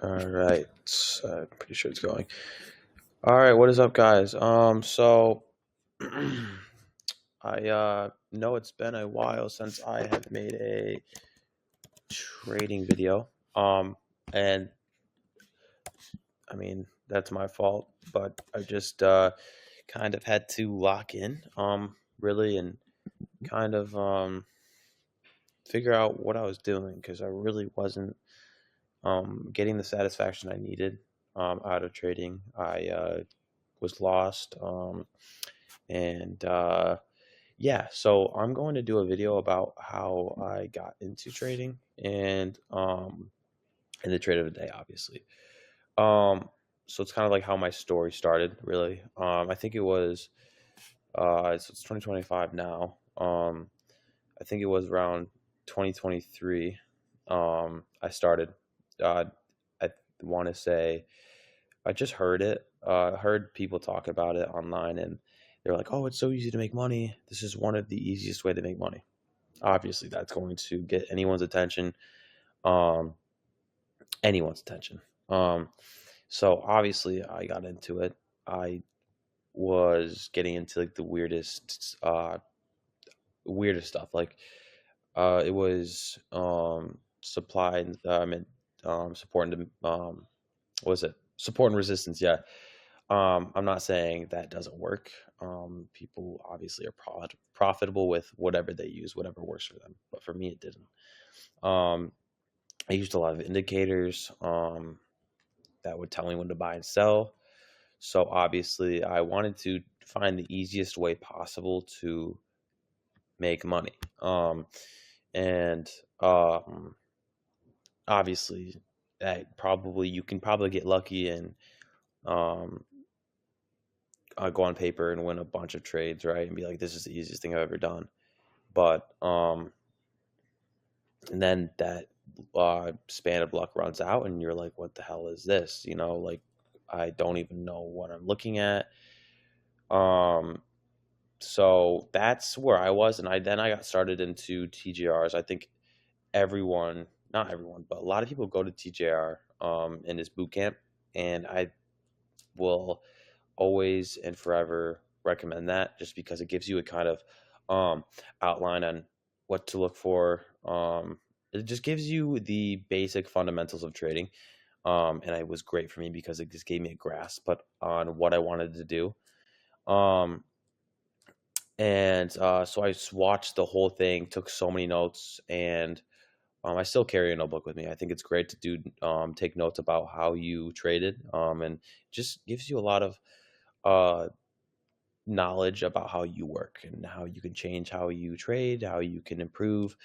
All right. I'm pretty sure it's going. All right, what is up, guys? So I know it's been a while since I have made a trading video. And I mean that's my fault, but I just kind of had to lock in, really, and kind of figure out what I was doing because I really wasn't getting the satisfaction I needed out of trading. I was lost. And Yeah, so I'm going to do a video about how I got into trading and the trade of the day, obviously. Um, so it's kind of like how my story started, really. I think it was so it's 2025 now. I think it was around 2023. I started. Uh, I want to say I just heard it. Heard people talk about it online, and they're like, "Oh, it's so easy to make money. This is one of the easiest way to make money." Obviously, that's going to get anyone's attention. Um, anyone's attention. Um, so obviously, I got into it. I was getting into like the weirdest stuff. Like it was supply. I mean, support and what was it? Support and resistance. Yeah. I'm not saying that doesn't work. People obviously are profitable with whatever they use, whatever works for them. But for me, it didn't. Um, I used a lot of indicators that would tell me when to buy and sell. So obviously, I wanted to find the easiest way possible to make money. And Obviously, that probably you can probably get lucky and um, go on paper and win a bunch of trades, right? And be like, this is the easiest thing I've ever done. But and then that span of luck runs out, and you're like, what the hell is this? Like I don't even know what I'm looking at. Um, so that's where I was, and I got started into TGRs. I think everyone, not everyone, but a lot of people go to TJR in this boot camp, and I will always and forever recommend that just because it gives you a kind of outline on what to look for. It just gives you the basic fundamentals of trading. And it was great for me because it just gave me a grasp but on what I wanted to do. Um, and So I just watched the whole thing, took so many notes, and I still carry a notebook with me. I think it's great to do take notes about how you traded, and just gives you a lot of uh, knowledge about how you work and how you can change how you trade, how you can improve,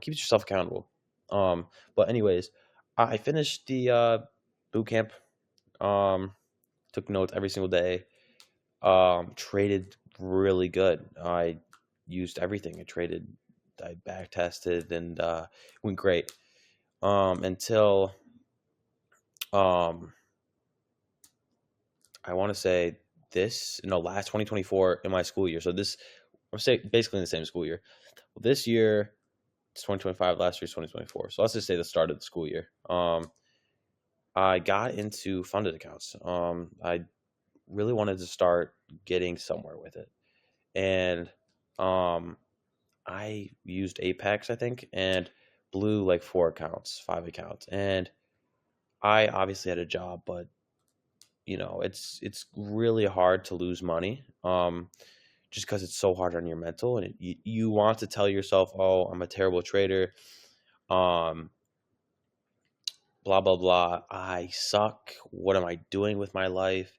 keeps yourself accountable. But anyways, I finished the boot camp, um, took notes every single day, traded really good. I used everything. I back tested and went great until um, I want to say last 2024 in my school year. So I'm saying basically in the same school year. Well, this year it's 2025. Last year's 2024. So let's just say the start of the school year. I got into funded accounts. I really wanted to start getting somewhere with it, and um, I used Apex, I think, and blew like 4 accounts, 5 accounts, and I obviously had a job, but it's really hard to lose money. Just because it's so hard on your mental, and you want to tell yourself, "Oh, I'm a terrible trader." Um, Blah blah blah. I suck. What am I doing with my life?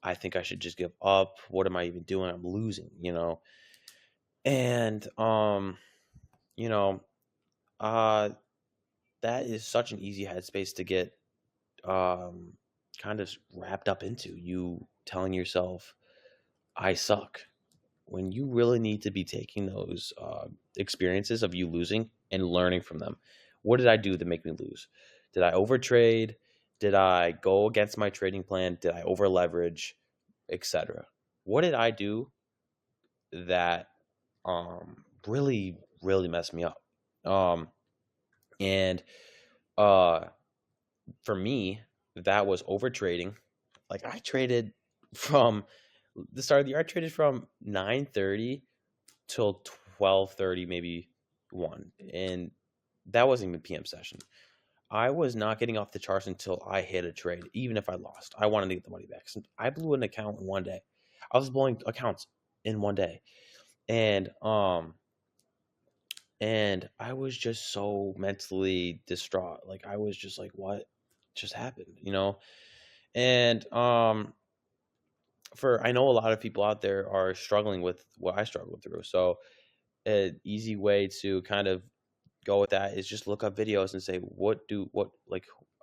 I think I should just give up. What am I even doing? I'm losing, And you know, uh that is such an easy headspace to get um kind of wrapped up into. You telling yourself, I suck. When you really need to be taking those experiences of you losing and learning from them. What did I do to make me lose? Did I overtrade? Did I go against my trading plan? Did I over leverage, etc.? What did I do that really messed me up? And uh, for me, that was over trading. Like I traded from the start of the year, I traded from 9:30 till 12:30, maybe 1. And that wasn't even PM session. I was not getting off the charts until I hit a trade, even if I lost. I wanted to get the money back. So I blew an account in one day. I was blowing accounts in one day. And I was just so mentally distraught. Like I was just like, what just happened, you know? And for I know a lot of people out there are struggling with what I struggled through. So an easy way to kind of go with that is just look up videos and say,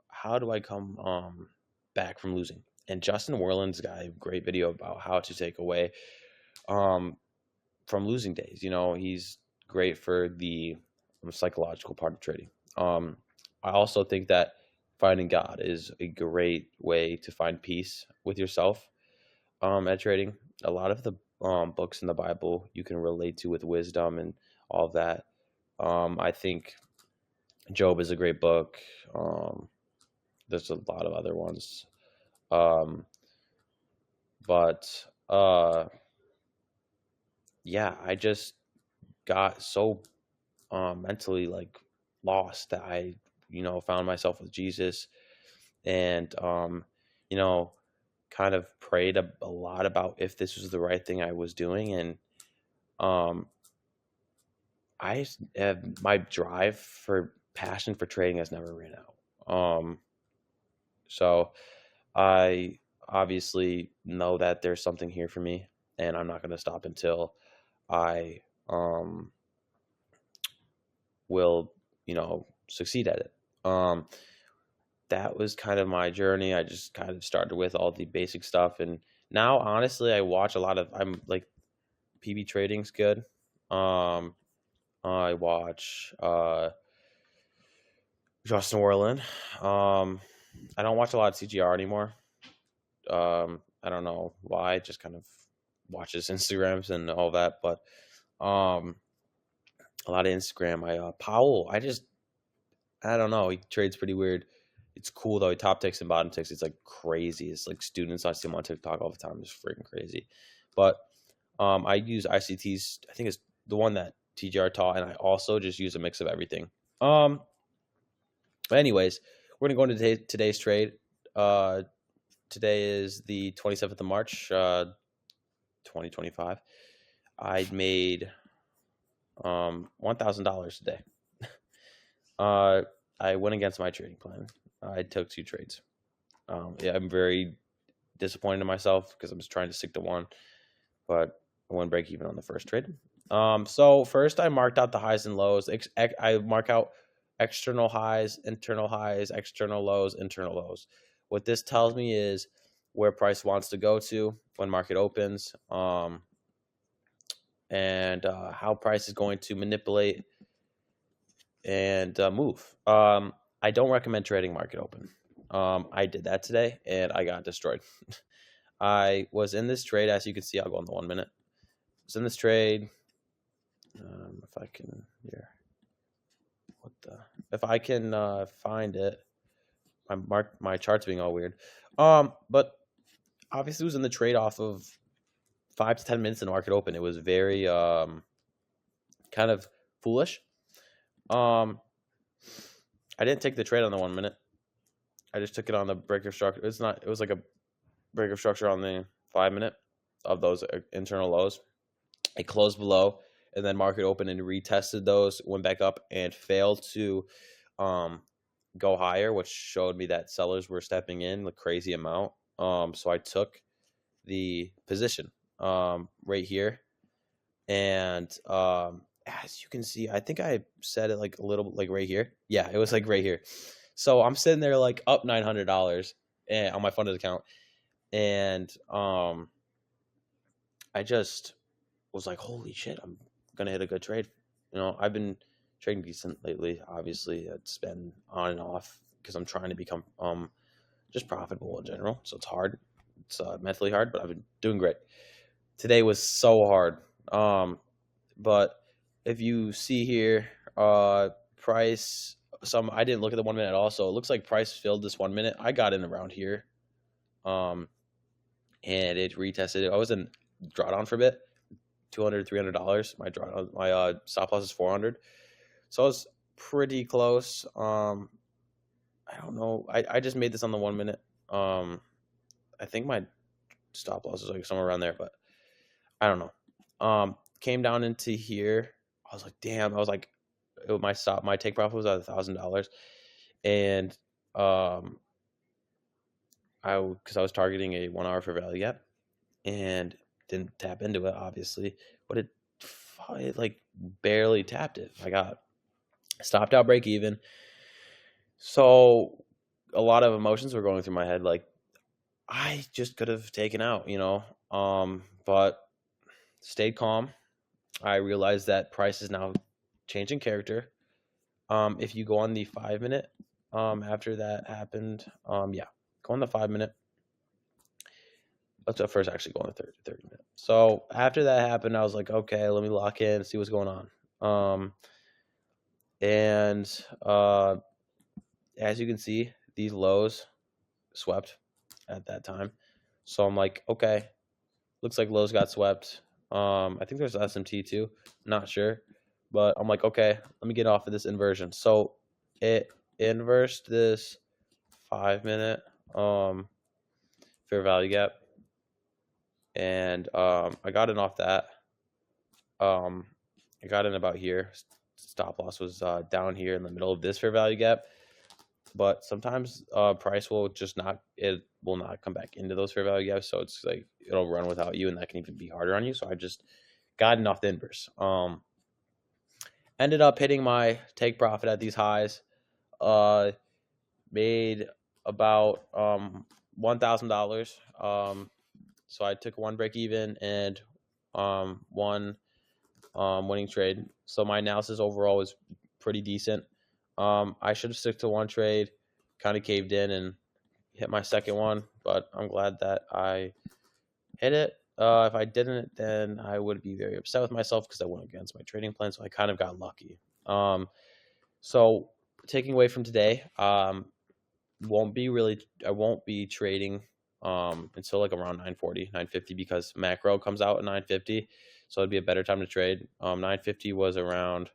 how do I come back from losing? And Justin Werland's got a great video about how to take away um from losing days. You know, he's great for the psychological part of trading. I also think that finding God is a great way to find peace with yourself at trading. A lot of the books in the Bible you can relate to with wisdom and all of that. I think Job is a great book. There's a lot of other ones. Um, but yeah, I just got so mentally like lost that I, found myself with Jesus and, you know, kind of prayed a lot about if this was the right thing I was doing. And um, my drive for passion for trading has never ran out. So I obviously know that there's something here for me, and I'm not going to stop until I will, succeed at it. That was kind of my journey. I just kind of started with all the basic stuff, and now honestly, I watch a lot of. I'm like PB trading's good. I watch Justin Werland. I don't watch a lot of CGR anymore. I don't know why. Just kind of watches Instagrams and all that, but um, a lot of Instagram. Powell. I don't know. He trades pretty weird. It's cool though. He top ticks and bottom ticks. It's like crazy. It's like students I see him on TikTok all the time. It's freaking crazy. But I use ICTs. I think it's the one that TGR taught, and I also just use a mix of everything. But anyways, we're gonna go into today's trade. Today is the 27th of March, 2025. I made $1,000 today. I went against my trading plan. I took 2 trades. Yeah, I'm very disappointed in myself because I'm just trying to stick to one, but I went break even on the first trade. So first I marked out the highs and lows. I mark out external highs, external lows, internal lows. What this tells me is where price wants to go to when market opens, and how price is going to manipulate and move. I don't recommend trading market open. I did that today and I got destroyed. I was in this trade, as you can see. I'll go in the 1 minute. I was in this trade. If I can here, if I can find it, my chart's being all weird. But obviously it was in the trade off of 5 to 10 minutes in the market open. It was very kind of foolish. I didn't take the trade on the 1 minute. I just took it on the breaker structure. It was like a breaker structure on the 5 minute of those internal lows. It closed below, and then market opened and retested those, went back up and failed to go higher, which showed me that sellers were stepping in a crazy amount. So I took the position right here, and as you can see, I think I said it like a little like right here. Yeah, it was like right here. So I'm sitting there like up $900 on my funded account, and I just was like, holy shit, I'm gonna hit a good trade. I've been trading decent lately. Obviously, it's been on and off because I'm trying to become just profitable in general. So it's hard. It's mentally hard, but I've been doing great. Today was so hard. But if you see here, price I didn't look at the 1 minute at all, so it looks like price filled this 1 minute. I got in around here, um, and it retested it. I was in drawdown for a bit, $200, $300. My drawdown, my stop loss is 400, so I was pretty close. I don't know. I just made this on the 1 minute. I think my stop loss is like somewhere around there, but I don't know. Came down into here. I was like, damn. I was like, my take profit was at $1,000, and because I was targeting a 1 hour fair value gap, and didn't tap into it obviously, but it like barely tapped it. I got stopped out break even. So a lot of emotions were going through my head, like I just could have taken out, but stayed calm. I realized that price is now changing character. If you go on the 5 minute, after that happened, yeah, go on the 5 minute. Let's first actually go on the 30 minute. So after that happened, I was like, okay, let me lock in, see what's going on. And as you can see, these lows swept at that time. So I'm like, okay, looks like lows got swept. I think there's SMT too, not sure, but I'm like, okay, let me get off of this inversion. So it inversed this 5 minute fair value gap, and I got in off that. I got in about here. Stop loss was down here in the middle of this fair value gap, but sometimes price will just not, it will not come back into those fair value gaps, so it's like it'll run without you, and that can even be harder on you. So I just got in off the inverse. Ended up hitting my take profit at these highs. Made about $1,000. So I took one break even and one winning trade. So my analysis overall was pretty decent. I should have stuck to one trade, kind of caved in and hit my second one, but I'm glad that I hit it. If I didn't, then I would be very upset with myself because I went against my trading plan. So I kind of got lucky. So taking away from today, I won't be trading until like around 940, 950, because macro comes out at 950. So it'd be a better time to trade. 950 was around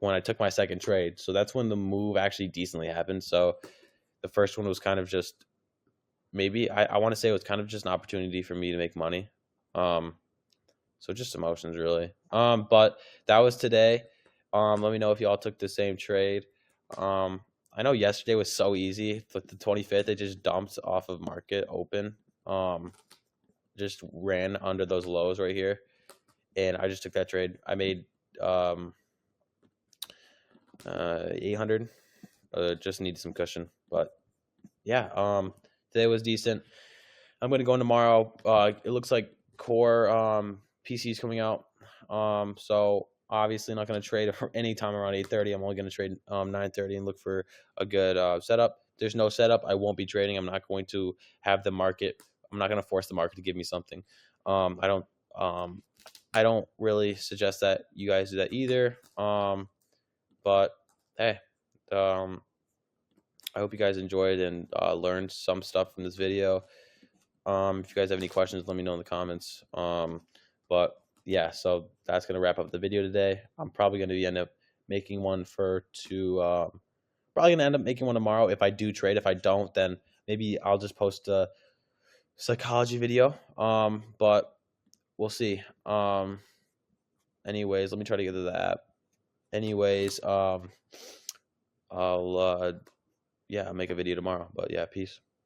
when I took my second trade. So that's when the move actually decently happened. So the first one was kind of just, maybe I want to say it was kind of just an opportunity for me to make money. So just emotions really. But that was today. Let me know if y'all took the same trade. I know yesterday was so easy. With the 25th, it just dumped off of market open. Just ran under those lows right here, and I just took that trade. I made 800. Just needed some cushion, but yeah. Today was decent. I'm gonna go in tomorrow. It looks like core PCs coming out. So obviously not going to trade anytime around 8:30. I'm only going to trade 9:30 and look for a good setup. There's no setup, I won't be trading. I'm not going to have the market. I'm not going to force the market to give me something. I don't really suggest that you guys do that either. But hey, I hope you guys enjoyed and learned some stuff from this video. If you guys have any questions, let me know in the comments. But yeah, so that's going to wrap up the video today. I'm probably going to end up making one probably going to end up making one tomorrow if I do trade. If I don't, then maybe I'll just post a psychology video. But we'll see. Anyways, let me try to get to the app. Anyways, I'll make a video tomorrow. But yeah, peace.